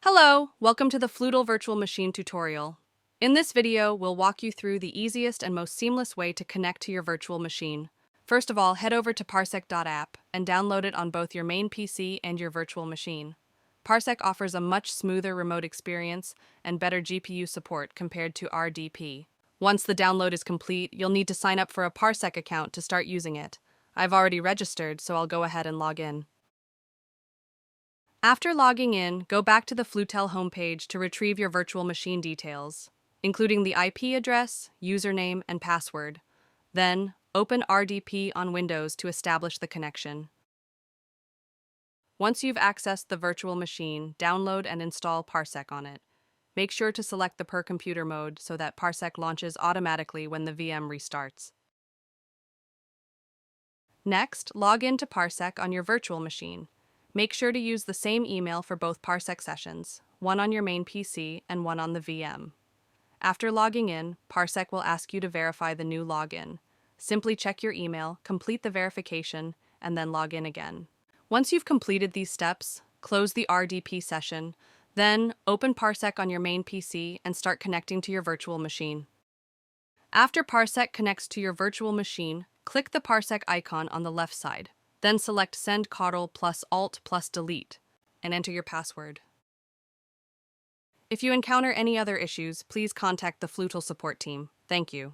Hello, welcome to the Flutel virtual machine tutorial. In this video, we'll walk you through the easiest and most seamless way to connect to your virtual machine. First of all, head over to parsec.app and download it on both your main PC and your virtual machine. Parsec offers a much smoother remote experience and better GPU support compared to RDP. Once the download is complete, you'll need to sign up for a Parsec account to start using it. I've already registered, so I'll go ahead and log in. After logging in, go back to the Flutel homepage to retrieve your virtual machine details, including the IP address, username, and password. Then, open RDP on Windows to establish the connection. Once you've accessed the virtual machine, download and install Parsec on it. Make sure to select the per computer mode so that Parsec launches automatically when the VM restarts. Next, log in to Parsec on your virtual machine. Make sure to use the same email for both Parsec sessions, one on your main PC and one on the VM. After logging in, Parsec will ask you to verify the new login. Simply check your email, complete the verification, and then log in again. Once you've completed these steps, close the RDP session, then open Parsec on your main PC and start connecting to your virtual machine. After Parsec connects to your virtual machine, click the Parsec icon on the left side. Then select Send Ctrl plus Alt plus Delete and enter your password. If you encounter any other issues, please contact the Flutel support team. Thank you.